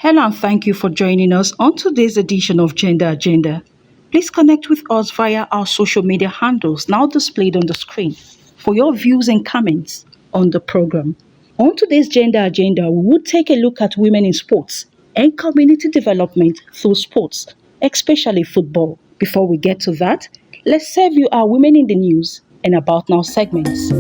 Hello and thank you for joining us on today's edition of Gender Agenda. Please connect with us via our social media handles now displayed on the screen for your views and comments on the program. On today's Gender Agenda, we will take a look at women in sports and community development through sports, especially football. Before we get to that, let's serve you our Women in the News and About Now segments.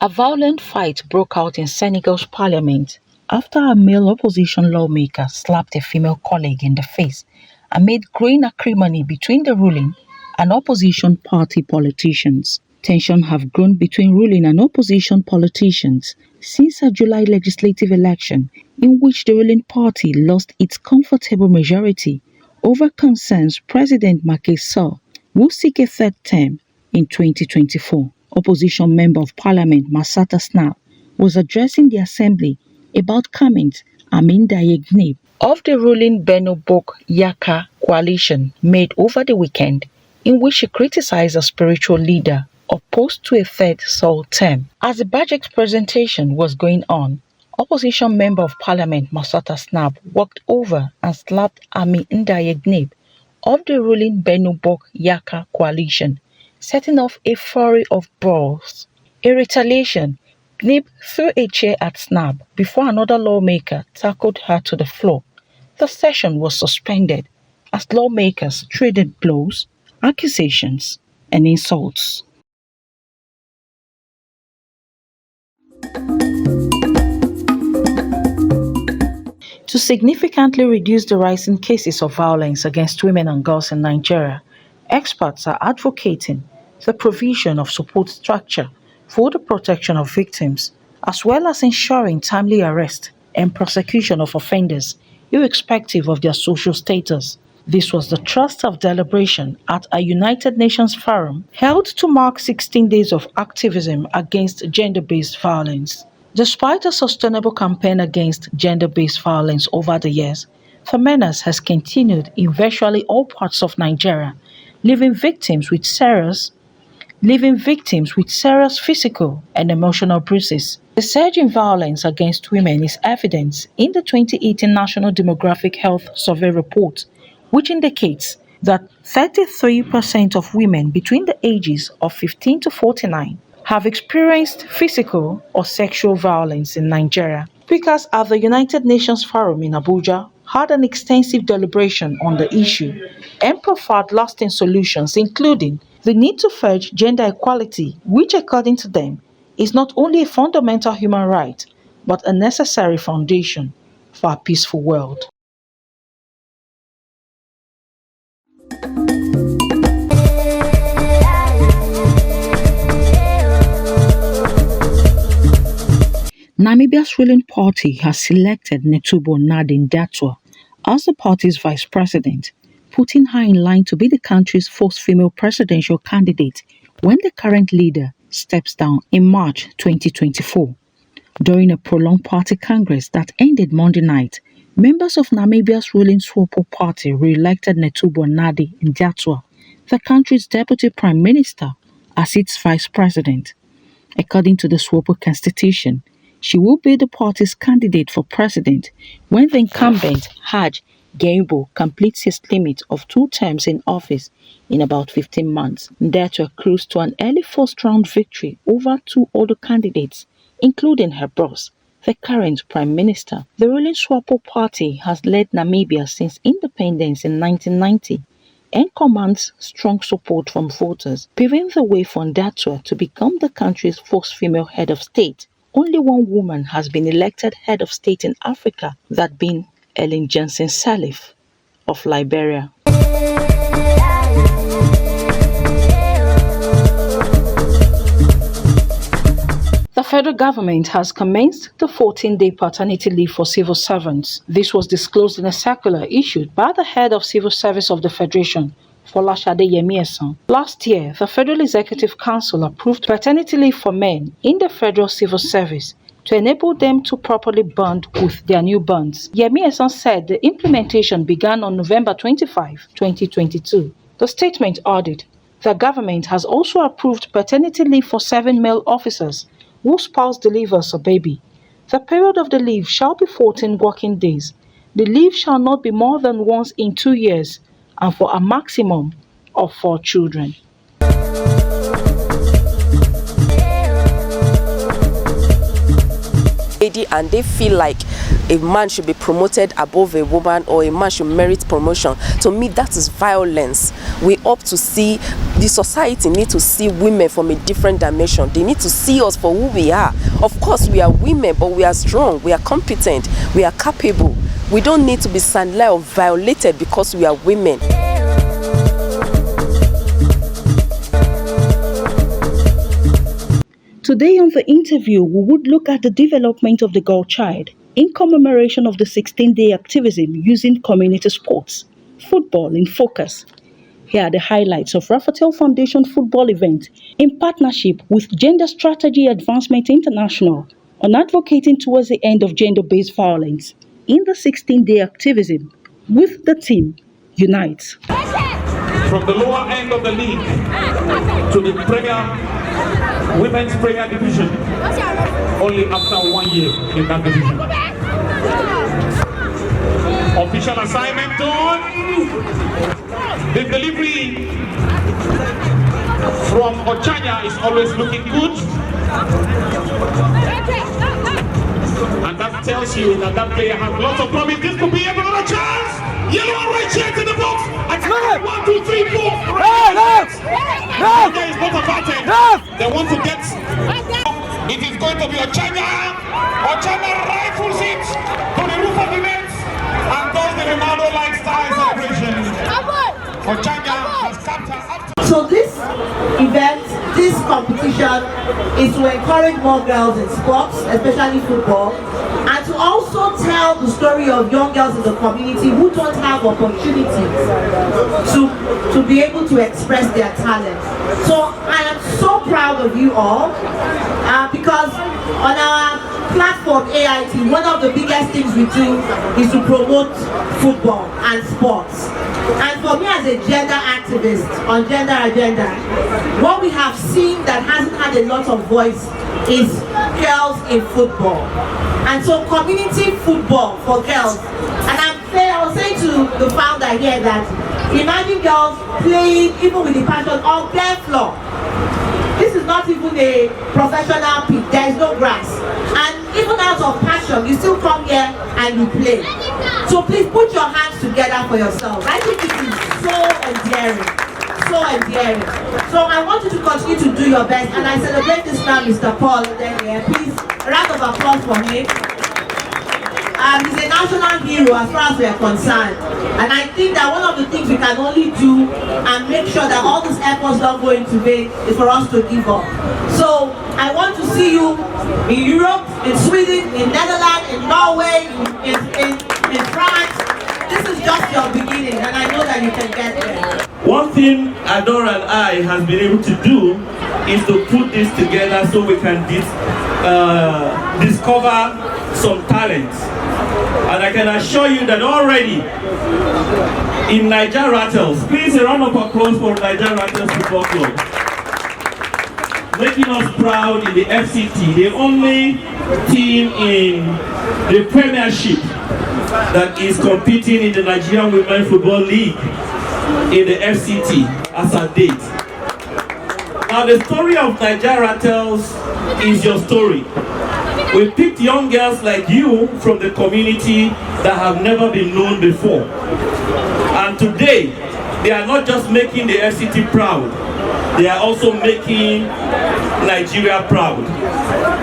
A violent fight broke out in Senegal's parliament after a male opposition lawmaker slapped a female colleague in the face amid growing acrimony between the ruling and opposition party politicians. Tensions have grown between ruling and opposition politicians since a July legislative election in which the ruling party lost its comfortable majority over concerns President Macky Sall will seek a third term in 2024. Opposition Member of Parliament Massata Snap was addressing the Assembly about comments Amin Daye of the ruling Benno Bokk Yakaar coalition made over the weekend, in which she criticized a spiritual leader opposed to a third sole term. As the budget presentation was going on, Opposition Member of Parliament Massata Snap walked over and slapped Amin Daye of the ruling Benno Bokk Yakaar coalition, setting off a flurry of brawls. In retaliation, Gnib threw a chair at Snap before another lawmaker tackled her to the floor. The session was suspended as lawmakers traded blows, accusations, and insults. To significantly reduce the rising cases of violence against women and girls in Nigeria, experts are advocating the provision of support structure for the protection of victims, as well as ensuring timely arrest and prosecution of offenders, irrespective of their social status. This was the thrust of deliberation at a United Nations forum held to mark 16 days of activism against gender-based violence. Despite a sustainable campaign against gender-based violence over the years, the menace has continued in virtually all parts of Nigeria, leaving victims with serious physical and emotional bruises. The surge in violence against women is evident in the 2018 National Demographic Health Survey report, which indicates that 33% of women between the ages of 15 to 49 have experienced physical or sexual violence in Nigeria. Speakers at the United Nations Forum in Abuja had an extensive deliberation on the issue and proffered lasting solutions, including the need to forge gender equality, which, according to them, is not only a fundamental human right, but a necessary foundation for a peaceful world. Namibia's ruling party has selected Netumbo Nandi-Ndaitwah as the party's vice president, putting her in line to be the country's first female presidential candidate when the current leader steps down in March 2024. During a prolonged party congress that ended Monday night, members of Namibia's ruling SWAPO party re-elected Netumbo Nandi-Ndaitwah, the country's deputy prime minister, as its vice president. According to the SWAPO constitution, she will be the party's candidate for president when the incumbent Hage Geingob completes his limit of 2 terms in office in about 15 months. Ndaitwah cruised to an early first-round victory over 2 other candidates, including her boss, the current prime minister. The ruling SWAPO party has led Namibia since independence in 1990 and commands strong support from voters, paving the way for Ndaitwah to become the country's first female head of state. Only one woman has been elected head of state in Africa, that being Ellen Johnson Sirleaf of Liberia. The federal government has commenced the 14-day paternity leave for civil servants. This was disclosed in a circular issued by the head of Civil Service of the Federation, Folashade Yemi-Esan. Last year, the Federal Executive Council approved paternity leave for men in the Federal Civil Service to enable them to properly bond with their newborns. Yemi-Esan said the implementation began on November 25, 2022. The statement added, the government has also approved paternity leave for 7 male officers whose spouse delivers a baby. The period of the leave shall be 14 working days. The leave shall not be more than once in 2 years and for a maximum of 4 children. And they feel like a man should be promoted above a woman or a man should merit promotion. To me, that is violence. We hope to see, the society need to see women from a different dimension. They need to see us for who we are. Of course, we are women, but we are strong, we are competent, we are capable. We don't need to be sandalized or violated because we are women. Today on the interview, we would look at the development of the girl child in commemoration of the 16-day activism using community sports, football in focus. Here are the highlights of Rafatel Foundation football event in partnership with Gender Strategy Advancement International on advocating towards the end of gender-based violence in the 16-day activism with the team Unite. From the lower end of the league to the Women's Premier Division, only after 1 year in that division. Official assignment done. The delivery from Ochanya is always looking good. And that tells you that that player has lots of promise. This could be another chance. Yellow and red shirt in the box. Attack. 1, 2, 3, 4. Right. Okay, it's not a bad thing. They want to get. It is going to be Ochanya. Ochanya rifles it to the roof of the net and does the Ronaldo-like style celebration. Ochanya has captured up to. So this event, this competition is to encourage more girls in sports, especially football, and to also tell the story of young girls in the community who don't have opportunities to be able to express their talent. So I am so proud of you all because on our platform AIT, one of the biggest things we do is to promote football and sports. And for me as a gender activist on Gender Agenda, what we have seen that hasn't had a lot of voice is girls in football. And so community football for girls. And I was saying to the founder here that imagine girls playing even with the passion on bare floor. This is not even a professional pitch, there is no grass. And even out of passion, you still come here and you play. So please put your hands together for yourself. I think it is so endearing. So endearing. So I want you to continue to do your best, and I celebrate this now, Mr. Paul. Please, a round of applause for him. He's a national hero as far as we are concerned. And I think that one of the things we can only do and make sure that all these efforts don't go into vain is for us to give up. So I want to see you in Europe, in Sweden, in Netherlands, in Norway, in France. This is just your beginning, and I know that you can get there. One thing Adora and I have been able to do is to put this together so we can discover some talents. And I can assure you that already in Niger Rattles, please a round of applause for Niger Rattles Football Club. Making us proud in the FCT, the only team in the Premiership that is competing in the Nigerian Women's Football League in the FCT as a date. Now the story of Niger Rattles is your story. We picked young girls like you from the community that have never been known before. And today, they are not just making the FCT proud, they are also making Nigeria proud.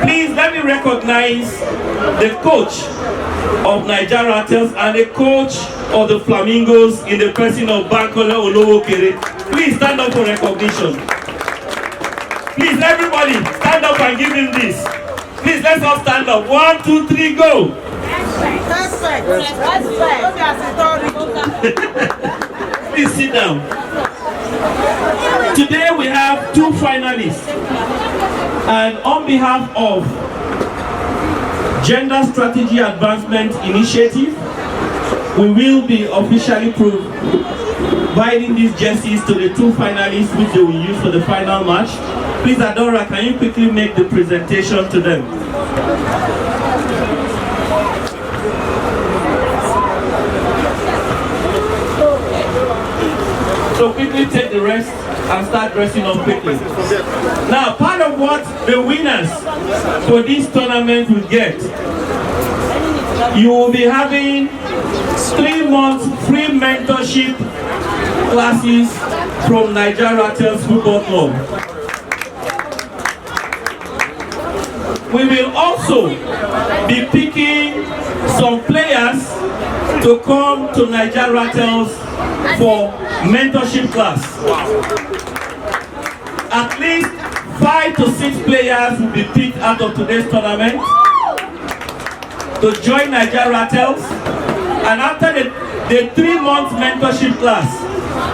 Please let me recognize the coach of Niger Rattles and the coach of the Flamingos in the person of Bankole Olowokere. Please stand up for recognition. Please everybody, stand up and give him this. Please, let's all stand up. 1, 2, 3, go. Please sit down. Today we have 2 finalists. And on behalf of Gender Strategy Advancement Initiative, we will be officially providing these jerseys to the 2 finalists which they will use for the final match. Please, Adora, can you quickly make the presentation to them? take the rest and start dressing up quickly. Now, part of what the winners for this tournament will get, you will be having 3 months free mentorship classes from Nigeria Rattles Football Club. We will also be picking some players to come to Nigeria Rattles for mentorship class. At least 5 to 6 players will be picked out of today's tournament to join Nigeria Rattles. And after the 3-month mentorship class,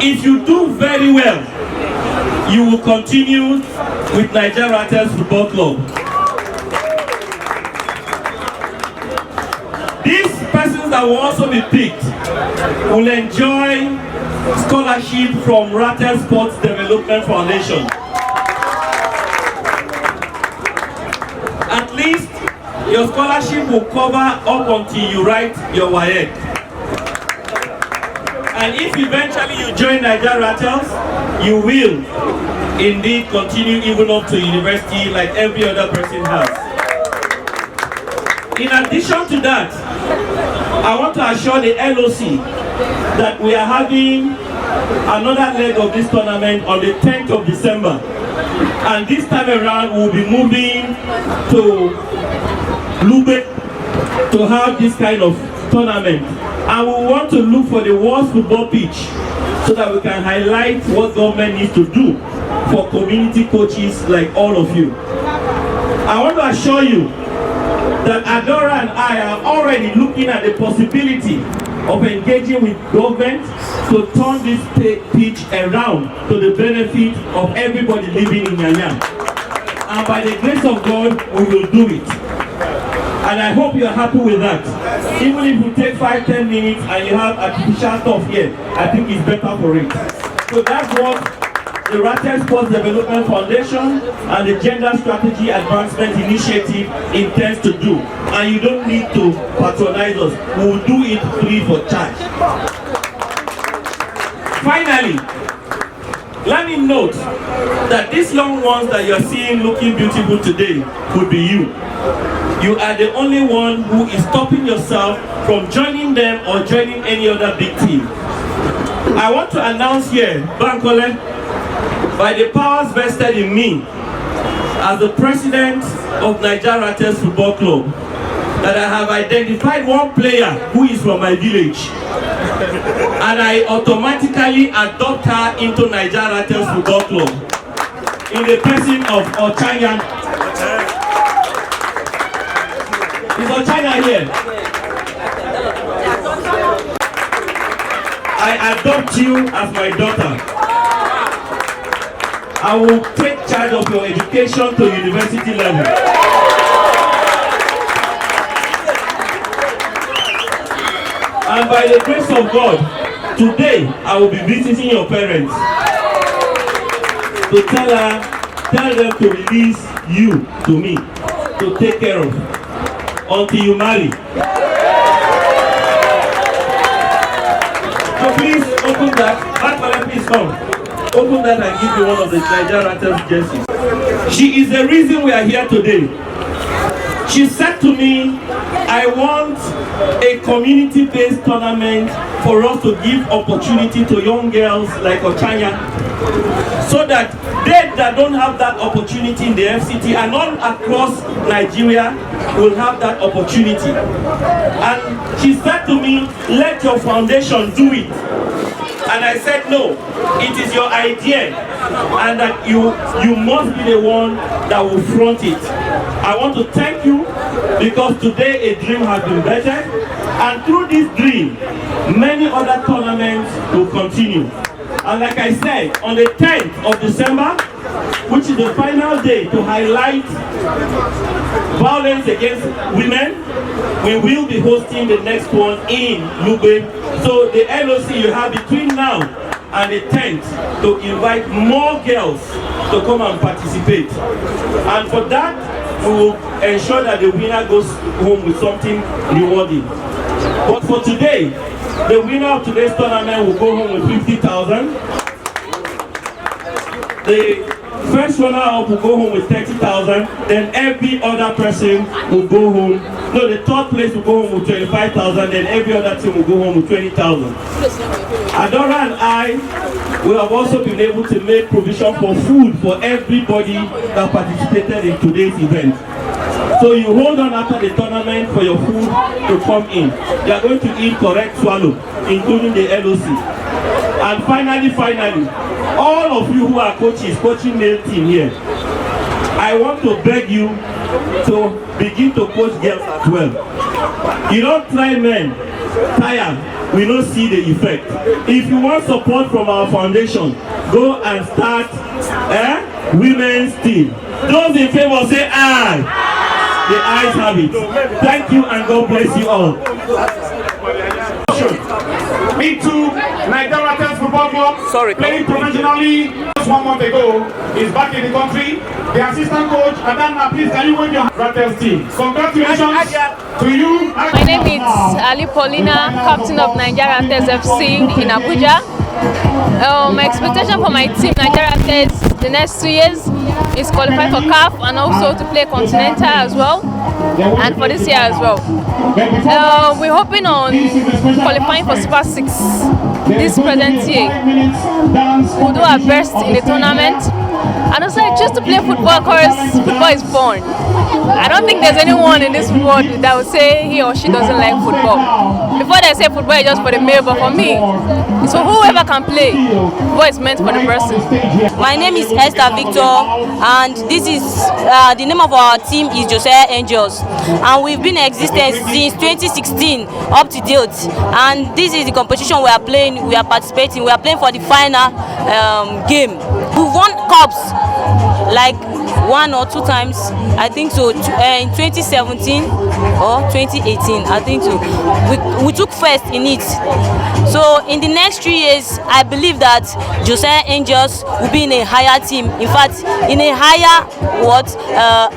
if you do very well, you will continue with Nigeria Rattles Football Club. These persons that will also be picked will enjoy scholarship from Rattles Sports Development Foundation. At least your scholarship will cover up until you write your WAEC. And if eventually you join Nigeria Rattles, you will indeed continue even up to university like every other person has. In addition to that, I want to assure the LOC that we are having another leg of this tournament on the 10th of December. And this time around, we'll be moving to Lube to have this kind of tournament. And we want to look for the worst football pitch so that we can highlight what government needs to do for community coaches like all of you. I want to assure you that Adora and I are already looking at the possibility of engaging with government to turn this pitch around to the benefit of everybody living in Nyanya. And by the grace of God, we will do it. And I hope you are happy with that. Even if you take 5-10 minutes and you have artificial stuff here, I think it's better for it. So that's what the Rattles Sports Development Foundation and the Gender Strategy Advancement Initiative intends to do. And you don't need to patronize us. We will do it free for charge. Finally, let me note that these young ones that you're seeing looking beautiful today could be you. You are the only one who is stopping yourself from joining them or joining any other big team. I want to announce here, Bankole, by the powers vested in me as the president of Nigeria Rattles Football Club, that I have identified one player who is from my village, and I automatically adopt her into Nigeria Rattles Football Club in the person of Ochanya. Is Ochanya here? I adopt you as my daughter. I will take charge of your education to university level. And by the grace of God, today I will be visiting your parents to tell them to release you to me to take care of until you marry. So please open that. Please come. Open that and give me one of the Nigeria Rattles jerseys. She is the reason we are here today. She said to me, I want a community-based tournament for us to give opportunity to young girls like Ochanya, so that they that don't have that opportunity in the FCT and all across Nigeria will have that opportunity. And she said to me, let your foundation do it. And I said, no, it is your idea, and that you must be the one that will front it. I want to thank you because today a dream has been bettered, and through this dream, many other tournaments will continue. And like I said, on the 10th of December, which is the final day to highlight violence against women, we will be hosting the next one in Lube. So the LOC, you have between now and the 10th to invite more girls to come and participate. And for that, we will ensure that the winner goes home with something rewarding. But for today, the winner of today's tournament will go home with 50,000. the first runner-up will go home with 30,000. Then every other person will go home. No, the third place will go home with 25,000. Then every other team will go home with 20,000. Adora and I we have also been able to make provision for food for everybody that participated in today's event. So you hold on after the tournament for your food to come in. You are going to eat correct swallow, including the LOC. And finally, all of you who are coaches, coaching male team here, I want to beg you to begin to coach girls as well. You don't try men, tire, we don't see the effect. If you want support from our foundation, go and start women's team. Those in favor say aye. The ayes have it. Thank you and God bless you all. Into Nigeria Test Football Club, playing professionally just 1 month ago, is back in the country. The assistant coach, Adana, please can you wave your Ratels team? Congratulations to you. My name is Ali Paulina, captain of Nigeria Test FC in Abuja. My expectation for my team, Nigeria Test, the next 2 years is qualify for CAF and also to play Continental as well, and for this year as well. We're hoping on qualifying for Super 6 this present year. We'll do our best in the tournament. And also I choose to play football because football is fun. I don't think there's anyone in this world that will say he or she doesn't like football. Before they say football is just for the male, but for me, it's for whoever can play. Football is meant for the person. My name is Esther Victor, and this is the name of our team is Josiah Angels, and we've been in existence since 2016 up to date. And this is the competition we are playing. We are participating. We are playing for the final game. We've won cups like 1 or 2 times, I think so, in 2017 or 2018, I think so. We took first in it. So in the next 3 years, I believe that Josiah Angels will be in a higher team. In fact, in a higher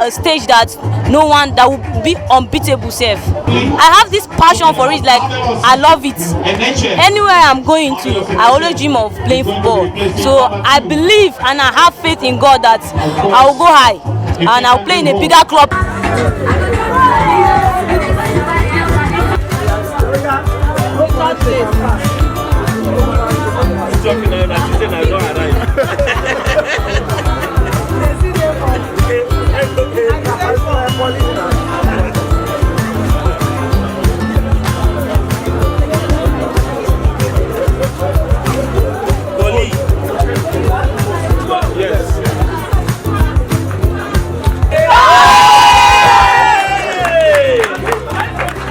a stage that no one that will be unbeatable self. I have this passion for it, like I love it. Anywhere I'm going to, I always dream of playing football. So I believe and I have faith in God that I will go high and I'll play in a bigger club.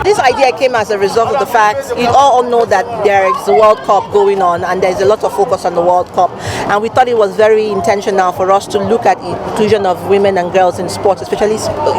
This idea came as a result of the fact you all know that there is a World Cup going on and there's a lot of focus on the World Cup, and we thought it was very intentional for us to look at inclusion of women and girls in sports, especially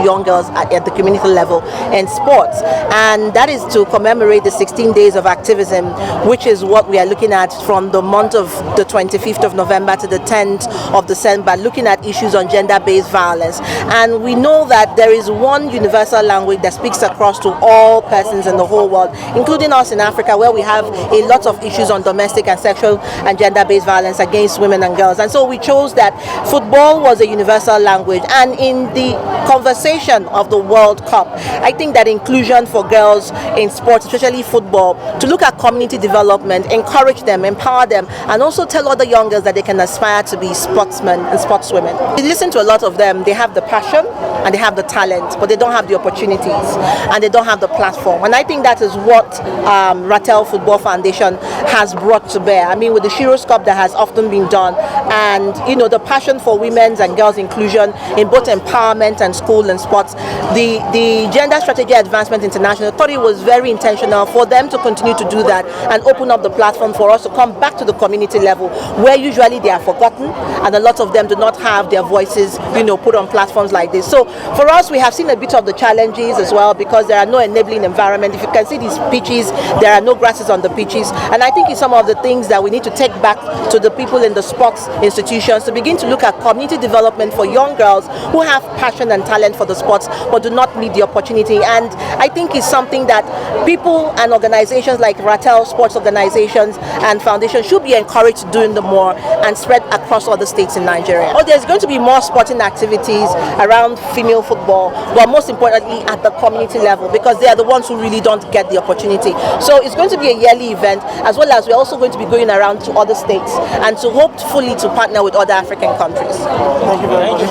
young girls at the community level in sports, and that is to commemorate the 16 days of activism, which is what we are looking at from the month of the 25th of November to the 10th of December, looking at issues on gender-based violence. And we know that there is one universal language that speaks across to all persons in the whole world, including us in Africa, where we have a lot of issues on domestic and sexual and gender-based violence against women and girls. And so we chose that football was a universal language. And in the conversation of the World Cup, I think that inclusion for girls in sports, especially football, to look at community development, encourage them, empower them, and also tell other young girls that they can aspire to be sportsmen and sportswomen. We listen to a lot of them. They have the passion and they have the talent, but they don't have the opportunities and they don't have the platform. And I think that is what Rattel Football Foundation has brought to bear. I mean, with the Shiro's Cup that has often been done, and you know, the passion for women's and girls' inclusion in both empowerment and school and sports, the Gender Strategy Advancement International thought it was very intentional for them to continue to do that and open up the platform for us to come back to the community level, where usually they are forgotten and a lot of them do not have their voices, you know, put on platforms like this. So for us, we have seen a bit of the challenges as well, because there are no enabling environments environment. If you can see these pitches, there are no grasses on the pitches. And I think it's some of the things that we need to take back to the people in the sports institutions to begin to look at community development for young girls who have passion and talent for the sports but do not need the opportunity. And I think it's something that people and organizations like Ratel Sports Organizations and Foundations should be encouraged to doing the more and spread across all the states in Nigeria. Oh, there's going to be more sporting activities around female football, but most importantly at the community level, because they are the ones who really don't get the opportunity. So it's going to be a yearly event, as well as we're also going to be going around to other states and to hopefully to partner with other African countries. Thank you very much.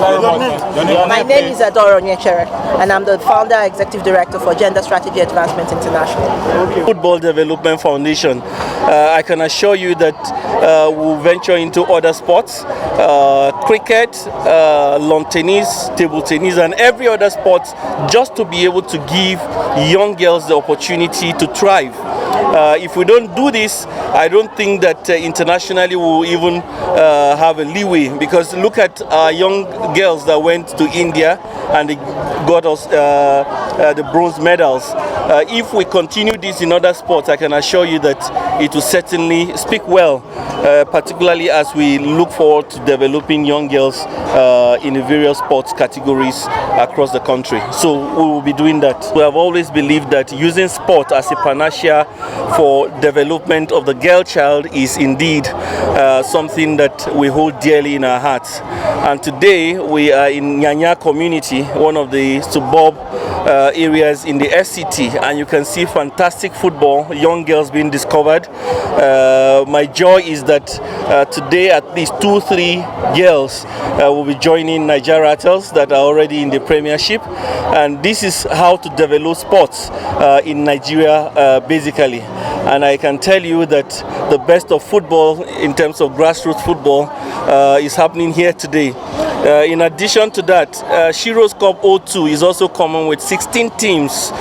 My name is Adoro Onyechere, and I'm the founder executive director for Gender Strategy Advancement International. Football Development Foundation. I can assure you that we'll venture into other sports, cricket, lawn tennis, table tennis, and every other sport, just to be able to give young girls the opportunity to thrive. If we don't do this, I don't think that internationally we'll even have a leeway, because look at our young girls that went to India and they got us the bronze medals. If we continue this in other sports, I can assure you that it will certainly speak well, particularly as we look forward to developing young girls in the various sports categories across the country. So we will be doing that. We have always believed that using sport as a panacea for development of the girl child is indeed something that we hold dearly in our hearts. And today we are in Nyanya community, one of the suburb areas in the FCT, and you can see fantastic football, young girls being discovered. My joy is that today at least 2-3 girls will be joining Nigeria Ratels that are already in the Premiership, and this is how to develop sports in Nigeria basically. And I can tell you that the best of football in terms of grassroots football is happening here today. In addition to that, Shiro's Cup 02 is also coming with 16 teams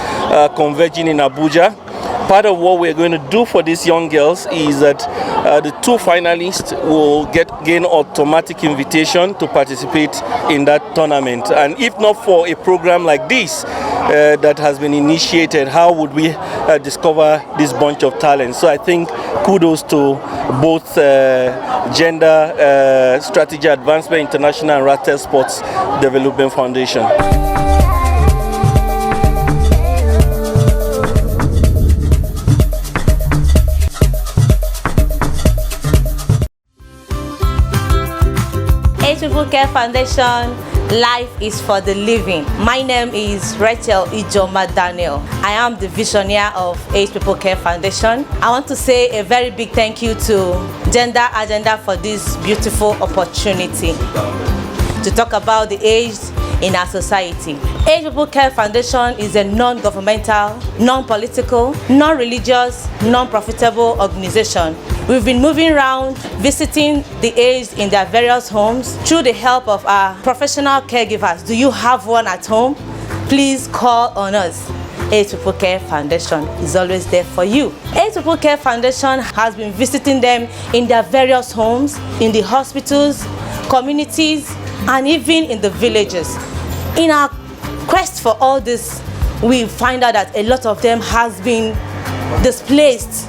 converging in Abuja. Part of what we're going to do for these young girls is that the 2 finalists will gain automatic invitation to participate in that tournament. And if not for a program like this that has been initiated, how would we discover this bunch of talent? So I think kudos to both Gender Strategy Advancement International and Ratel Sports Development Foundation. Age People Care Foundation, life is for the living. My name is Rachel Ijoma Daniel. I am the visionary of Age People Care Foundation. I want to say a very big thank you to Gender Agenda for this beautiful opportunity to talk about the aged in our society. Age People Care Foundation is a non-governmental, non-political, non-religious, non-profitable organization. We've been moving around, visiting the aged in their various homes through the help of our professional caregivers. Do you have one at home? Please call on us. Age People Care Foundation is always there for you. Age People Care Foundation has been visiting them in their various homes, in the hospitals, communities, and even in the villages. In our quest for all this, we find out that a lot of them has been displaced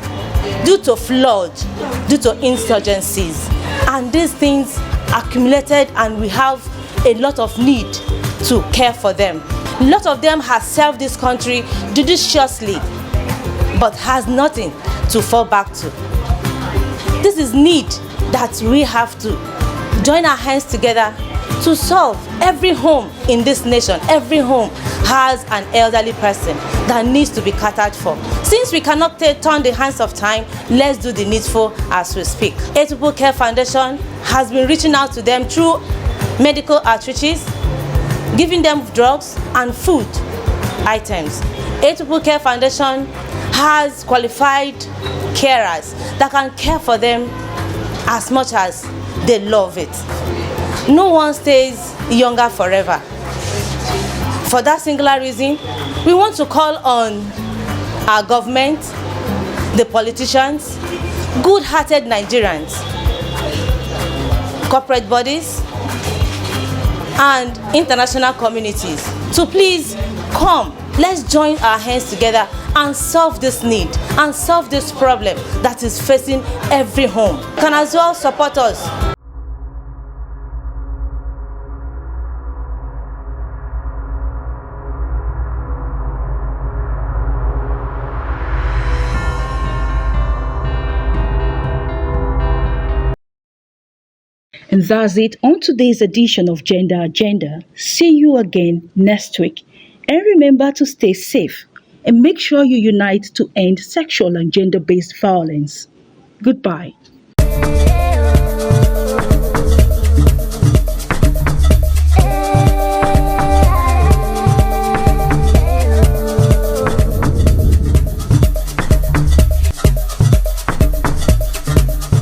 due to flood, due to insurgencies, and these things accumulated, and we have a lot of need to care for them. A lot of them have served this country judiciously, but has nothing to fall back to. This is need that we have to join our hands together to solve. Every home in this nation, every home has an elderly person that needs to be catered for. Since we cannot turn the hands of time, let's do the needful as we speak. Age People Care Foundation has been reaching out to them through medical outreaches, giving them drugs and food items. Age People Care Foundation has qualified carers that can care for them as much as they love it. No one stays younger forever. For that singular reason, we want to call on our government, the politicians, good-hearted Nigerians, corporate bodies, and international communities to please come Let's join our hands together and solve this need and solve this problem that is facing every home. Can as well support us. And that's it on today's edition of Gender Agenda. See you again next week. And remember to stay safe and make sure you unite to end sexual and gender-based violence. Goodbye.